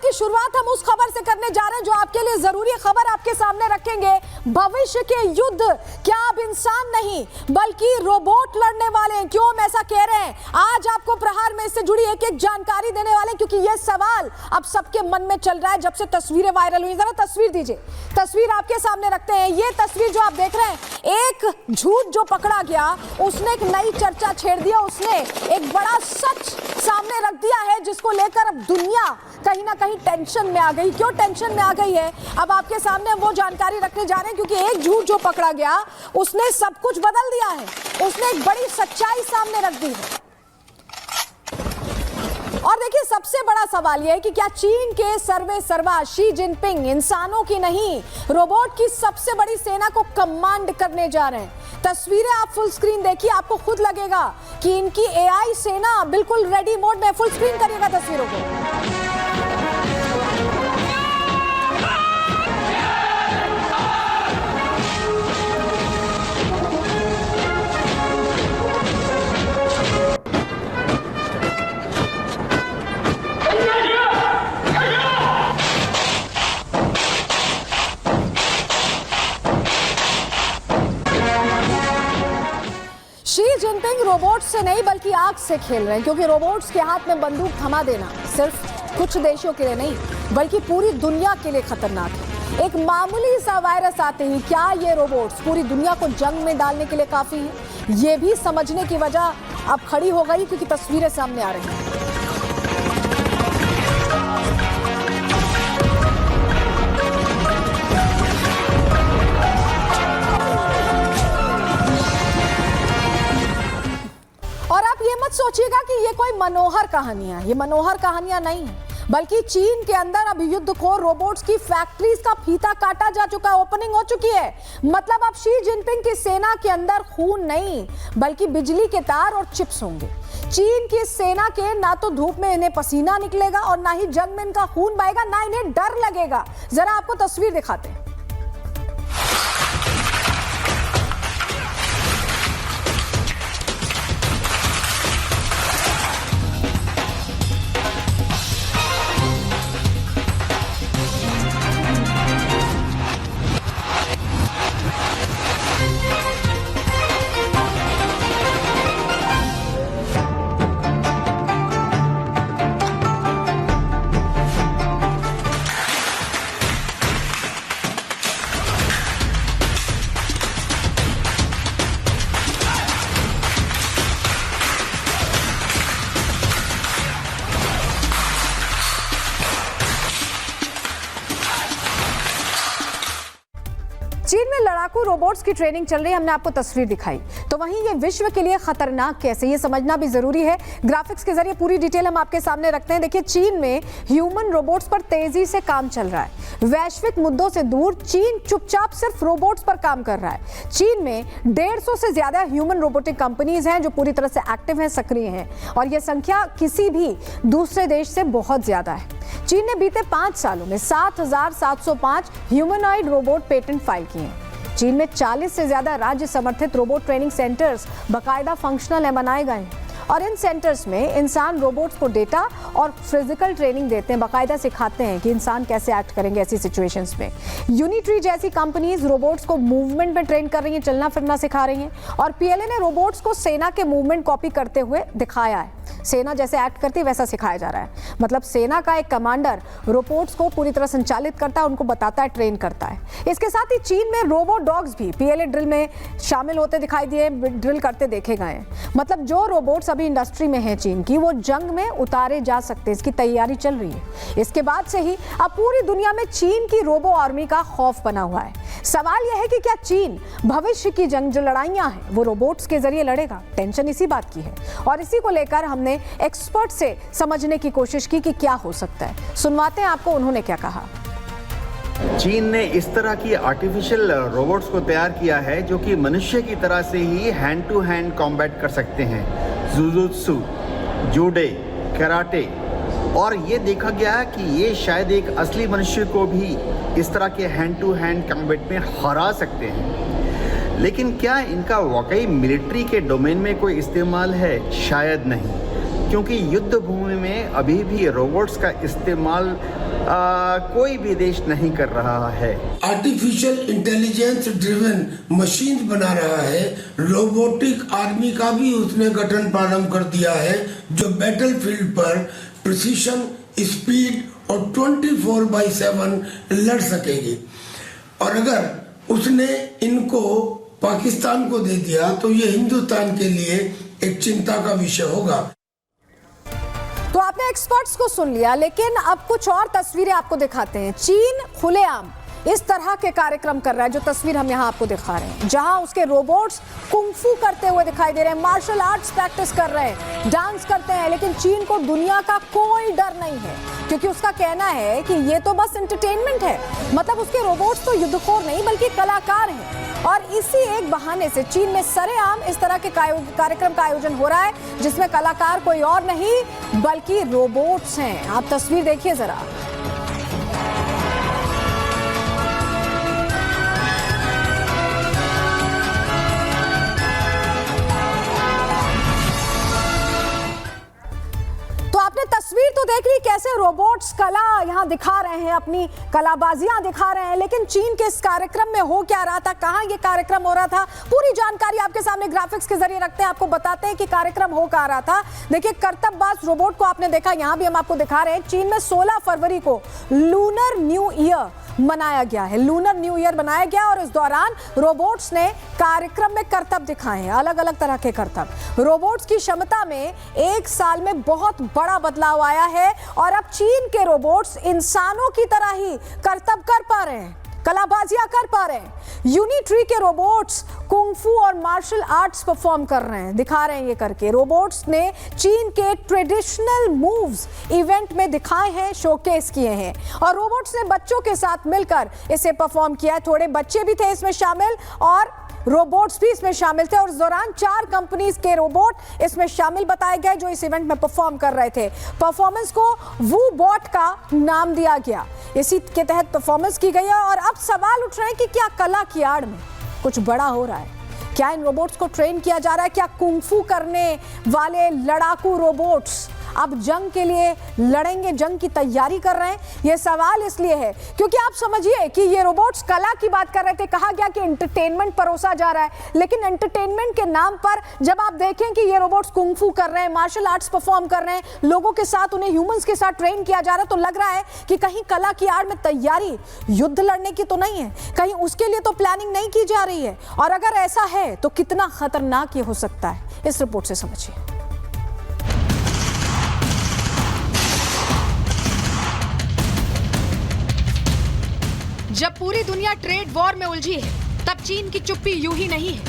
की शुरुआत हम उस खबर से करने जा रहे हैं जो आपके लिए जरूरी खबर आपके सामने रखेंगे। भविष्य के युद्ध क्या अब इंसान नहीं बल्कि रोबोट लड़ने वाले हैं? क्यों हम ऐसा कह रहे हैं? आज आपको प्रहार में इससे जुड़ी एक एक जानकारी देने वाले हैं, क्योंकि यह सवाल अब सबके मन में चल रहा है जब से तस्वीरें वायरल हुई। जरा तस्वीर दीजिए, तस्वीर आपके सामने रखते हैं। ये तस्वीर जो आप देख रहे हैं, एक झूठ जो पकड़ा गया उसने एक नई चर्चा छेड़ दिया, उसने एक बड़ा सच सामने रख दिया है जिसको लेकर अब दुनिया कहीं ना कहीं टेंशन में आ गई। क्यों टेंशन में आ गई है, अब आपके सामने वो जानकारी रखने जा रहे हैं, क्योंकि एक झूठ जो पकड़ा गया उसने सब कुछ बदल दिया है, उसने एक बड़ी सच्चाई सामने रख दी है। और देखिए, सबसे बड़ा सवाल यह है कि क्या चीन के सर्वे सर्वा शी जिनपिंग इंसानों की नहीं रोबोट की सबसे बड़ी सेना को कमांड करने जा रहे हैं। तस्वीरें आप फुल स्क्रीन देखिए, आपको खुद लगेगा कि इनकी एआई सेना बिल्कुल रेडी मोड में। फुल स्क्रीन करिएगा तस्वीरों को। शी जिनपिंग रोबोट्स से नहीं बल्कि आग से खेल रहे हैं, क्योंकि रोबोट्स के हाथ में बंदूक थमा देना सिर्फ कुछ देशों के लिए नहीं बल्कि पूरी दुनिया के लिए खतरनाक है। एक मामूली सा वायरस आते ही क्या ये रोबोट्स पूरी दुनिया को जंग में डालने के लिए काफी है, ये भी समझने की वजह अब खड़ी हो गई, क्योंकि तस्वीरें सामने आ रही हैं। और आप ये मत सोचिएगा कि ये कोई मनोहर कहानियां, ये मनोहर कहानियां नहीं है, बल्कि चीन के अंदर अब युद्ध को रोबोट्स की फैक्ट्रीज का फीता काटा जा चुका है, ओपनिंग हो चुकी है। मतलब अब शी जिनपिंग की सेना के अंदर खून नहीं बल्कि बिजली के तार और चिप्स होंगे। चीन की सेना के ना तो धूप में इन्हें पसीना निकलेगा और ना ही जंग में इनका खून बहेगा, ना इन्हें डर लगेगा। जरा आपको तस्वीर दिखाते हैं। चीन में लड़ाकू रोबोट्स की ट्रेनिंग चल रही है, हमने आपको तस्वीर दिखाई, तो वहीं ये विश्व के लिए खतरनाक कैसे, ये समझना भी जरूरी है। ग्राफिक्स के जरिए पूरी डिटेल हम आपके सामने रखते हैं। देखिए, चीन में ह्यूमन रोबोट्स पर तेजी से काम चल रहा है। वैश्विक मुद्दों से दूर चीन चुपचाप सिर्फ रोबोट्स पर काम कर रहा है। चीन में 150 से ज्यादा ह्यूमन रोबोटिक कंपनीज हैं जो पूरी तरह से एक्टिव हैं, सक्रिय हैं, और यह संख्या किसी भी दूसरे देश से बहुत ज्यादा है। चीन ने बीते 5 सालों में 7,705 ह्यूमनॉइड रोबोट पेटेंट फाइल किए हैं। चीन में 40 से ज्यादा राज्य समर्थित रोबोट ट्रेनिंग सेंटर्स बाकायदा फंक्शनल है बनाए गए हैं, और इन सेंटर्स में इंसान रोबोट्स को डेटा और फिजिकल ट्रेनिंग देते हैं, बाकायदा सिखाते हैं कि इंसान कैसे एक्ट करेंगे ऐसी सिचुएशंस में। यूनिट्री जैसी कंपनीज रोबोट्स को मूवमेंट में ट्रेन कर रही हैं, चलना फिरना सिखा रही हैं, और पीएलए ने रोबोट्स को सेना के मूवमेंट कॉपी करते हुए दिखाया है। सेना जैसे एक्ट करती है वैसा सिखाया जा रहा है। मतलब सेना का एक कमांडर रोबोट्स को पूरी तरह संचालित करता है, उनको बताता है, ट्रेन करता है। इसके साथ ही चीन में रोबो डॉग्स भी पीएलए ड्रिल में शामिल होते दिखाई दिए, ड्रिल करते देखे गए हैं। मतलब जो रोबोट्स अभी इंडस्ट्री में है चीन की, वो जंग में उतारे जा सकते हैं, इसकी तैयारी चल रही है। इसके बाद से ही अब पूरी दुनिया में चीन की रोबो आर्मी का खौफ बना हुआ है। सवाल यह है कि क्या चीन भविष्य की जंग जो लड़ाइयां हैं वो रोबोट्स के जरिए लड़ेगा? टेंशन इसी बात की है, और इसी को लेकर हमने एक्सपर्ट से समझने की कोशिश की कि क्या हो सकता है। सुनवाते हैं आपको उन्होंने क्या कहा। चीन ने इस तरह की आर्टिफिशियल रोबोट्स को तैयार किया है जो कि मनुष्य की तरह से ही हैंड टू हैंड कॉम्बैट कर सकते हैं, जुजुत्सु, जूडो, कराटे, और ये देखा गया कि ये शायद एक असली मनुष्य को भी इस तरह के हैंड टू हैंड कॉम्बैट में हरा सकते हैं। लेकिन क्या इनका वाकई मिलिट्री के डोमेन में कोई इस्तेमाल है? शायद नहीं, क्योंकि युद्ध भूमि में अभी भी रोबोट्स का इस्तेमाल कोई भी देश नहीं कर रहा है। आर्टिफिशियल इंटेलिजेंस ड्रिवन मशीन बना रहा है। रोबोटिक आर्मी का भी उसने गठन प्रारंभ कर दिया है, जो बैटलफील्ड पर प्रिसीशन, स्पीड और 24/7 लड़ सकेगी। और अगर उसने इनको पाकिस्तान को दे दिया तो ये हिंदुस्तान के लिए एक चिंता का विषय होगा। तो आपने एक्सपर्ट्स को सुन लिया, लेकिन अब कुछ और तस्वीरें आपको दिखाते हैं। चीन खुलेआम इस तरह के कार्यक्रम कर रहा है, जो तस्वीर हम यहाँ आपको दिखा रहे हैं, जहां उसके रोबोट्स कुंफू करते हुए दिखाई दे रहे हैं, मार्शल आर्ट्स प्रैक्टिस कर रहे हैं, डांस करते हैं। लेकिन चीन को दुनिया का कोई डर नहीं है, क्योंकि उसका कहना है कि ये तो बस एंटरटेनमेंट है। मतलब उसके रोबोट्स तो युद्धखोर नहीं बल्कि कलाकार हैं। और इसी एक बहाने से चीन में सरेआम इस तरह के कार्यक्रम का आयोजन हो रहा है, जिसमें कलाकार कोई और नहीं बल्कि रोबोट्स हैं। आप तस्वीर देखिए जरा। तस्वीर तो देख ली, कैसे रोबोट्स कला यहाँ दिखा रहे हैं, अपनी कलाबाजियां दिखा रहे हैं। लेकिन चीन के इस कार्यक्रम में हो क्या रहा था, कहाँ ये कार्यक्रम हो रहा था, पूरी जानकारी आपके सामने ग्राफिक्स के जरिए रखते हैं, आपको बताते हैं कि कार्यक्रम हो क्या रहा था। देखिए, कर्तव्यबाज रोबोट को आपने देखा, यहाँ भी हम आपको दिखा रहे हैं। चीन में 16 फरवरी को लूनर न्यू ईयर मनाया गया है, लूनर न्यू ईयर मनाया गया, और इस दौरान रोबोट्स ने कार्यक्रम में करतब दिखाए हैं, अलग अलग तरह के करतब। रोबोट्स की क्षमता में एक साल में बहुत बड़ा बदलाव आया है, और अब चीन के रोबोट्स इंसानों की तरह ही करतब कर पा रहे हैं, कलाबाजियां कर पा रहे हैं। यूनिट्री के रोबोट्स कुंफू और मार्शल आर्ट्स परफॉर्म कर रहे हैं, दिखा रहे हैं ये करके। रोबोट्स ने चीन के ट्रेडिशनल मूव्स इवेंट में दिखाए हैं, शोकेस किए हैं, और रोबोट्स ने बच्चों के साथ मिलकर इसे परफॉर्म किया है। थोड़े बच्चे भी थे इसमें शामिल और रोबोट्स भी इसमें शामिल थे, और इस दौरान 4 कंपनीज के रोबोट इसमें शामिल बताए गए जो इस इवेंट में परफॉर्म कर रहे थे। परफॉर्मेंस को वू बॉट का नाम दिया गया, इसी के तहत परफॉर्मेंस की गई है। और अब सवाल उठ रहे हैं कि क्या कला की आड़ में कुछ बड़ा हो रहा है, क्या इन रोबोट्स को ट्रेन किया जा रहा है, क्या कुंफू करने वाले लड़ाकू रोबोट्स अब जंग के लिए लड़ेंगे, जंग की तैयारी कर रहे हैं। यह सवाल इसलिए है क्योंकि आप समझिए कि ये रोबोट्स कला की बात कर रहे थे, कहा गया कि एंटरटेनमेंट परोसा जा रहा है, लेकिन एंटरटेनमेंट के नाम पर जब आप देखें कि ये रोबोट्स कुंफू कर रहे हैं, मार्शल आर्ट्स परफॉर्म कर रहे हैं, लोगों के साथ, उन्हें ह्यूमंस के साथ ट्रेन किया जा रहा है, तो लग रहा है कि कहीं कला की आड़ में तैयारी युद्ध लड़ने की तो नहीं है, कहीं उसके लिए तो प्लानिंग नहीं की जा रही है। और अगर ऐसा है तो कितना खतरनाक ये हो सकता है, इस रिपोर्ट से समझिए। जब पूरी दुनिया ट्रेड वॉर में उलझी है, तब चीन की चुप्पी यूं ही नहीं है,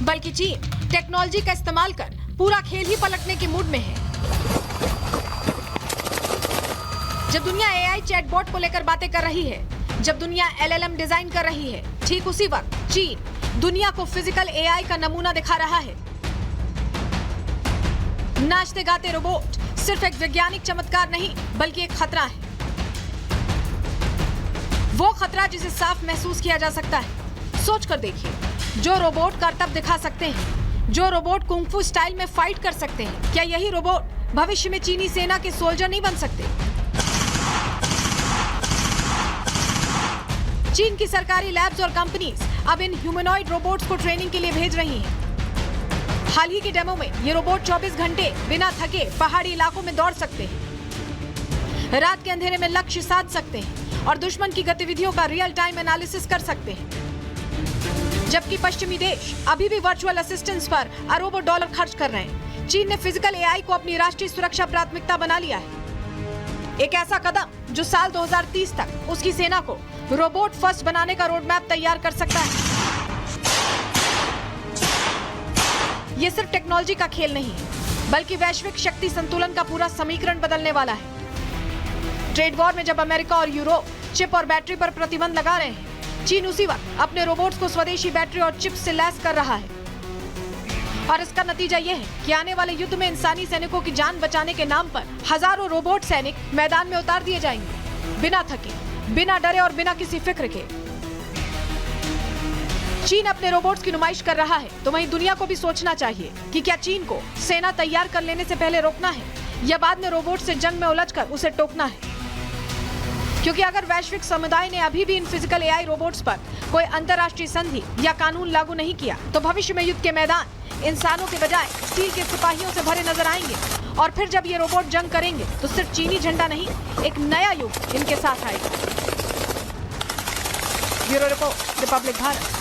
बल्कि चीन टेक्नोलॉजी का इस्तेमाल कर पूरा खेल ही पलटने के मूड में है। जब दुनिया एआई चैटबॉट को लेकर बातें कर रही है, जब दुनिया एलएलएम डिजाइन कर रही है, ठीक उसी वक्त चीन दुनिया को फिजिकल एआई का नमूना दिखा रहा है। नाचते गाते रोबोट सिर्फ एक वैज्ञानिक चमत्कार नहीं बल्कि एक खतरा है, वो खतरा जिसे साफ महसूस किया जा सकता है। सोच कर देखिए, जो रोबोट करतब दिखा सकते हैं, जो रोबोट कुंफू स्टाइल में फाइट कर सकते हैं, क्या यही रोबोट भविष्य में चीनी सेना के सोल्जर नहीं बन सकते? चीन की सरकारी लैब्स और कंपनीज अब इन ह्यूमनॉइड रोबोट्स को ट्रेनिंग के लिए भेज रही हैं। हाल ही के डेमो में ये रोबोट 24 घंटे बिना थके पहाड़ी इलाकों में दौड़ सकते हैं, रात के अंधेरे में लक्ष्य साध सकते हैं और दुश्मन की गतिविधियों का रियल टाइम एनालिसिस कर सकते हैं। जबकि पश्चिमी देश अभी भी वर्चुअल असिस्टेंस पर अरबों डॉलर खर्च कर रहे हैं, चीन ने फिजिकल एआई को अपनी राष्ट्रीय सुरक्षा प्राथमिकता बना लिया है। एक ऐसा कदम जो साल 2030 तक उसकी सेना को रोबोट फर्स्ट बनाने का रोड मैप तैयार कर सकता है। ये सिर्फ टेक्नोलॉजी का खेल नहीं है, बल्कि वैश्विक शक्ति संतुलन का पूरा समीकरण बदलने वाला है। ट्रेड वॉर में जब अमेरिका और यूरोप चिप और बैटरी पर प्रतिबंध लगा रहे हैं, चीन उसी वक्त अपने रोबोट्स को स्वदेशी बैटरी और चिप से लैस कर रहा है। और इसका नतीजा यह है कि आने वाले युद्ध में इंसानी सैनिकों की जान बचाने के नाम पर हजारों रोबोट सैनिक मैदान में उतार दिए जाएंगे, बिना थके, बिना डरे और बिना किसी फिक्र के। चीन अपने रोबोट्स की नुमाइश कर रहा है, तो वहीं दुनिया को भी सोचना चाहिए कि क्या चीन को सेना तैयार कर लेने से पहले रोकना है, या फिर उसे आगे बढ़ने देना है। क्योंकि अब चीन के पास या बाद में रोबोट से जंग में उलझकर उसे टोकना है? क्योंकि अगर वैश्विक समुदाय ने अभी भी इन फिजिकल एआई रोबोट्स पर कोई अंतर्राष्ट्रीय संधि या कानून लागू नहीं किया, तो भविष्य में युद्ध के मैदान इंसानों के बजाय स्टील के सिपाहियों से भरे नजर आएंगे। और फिर जब ये रोबोट जंग करेंगे तो सिर्फ चीनी झंडा नहीं, एक नया युग इनके साथ आएगा। Bureau report, Republic Bharat.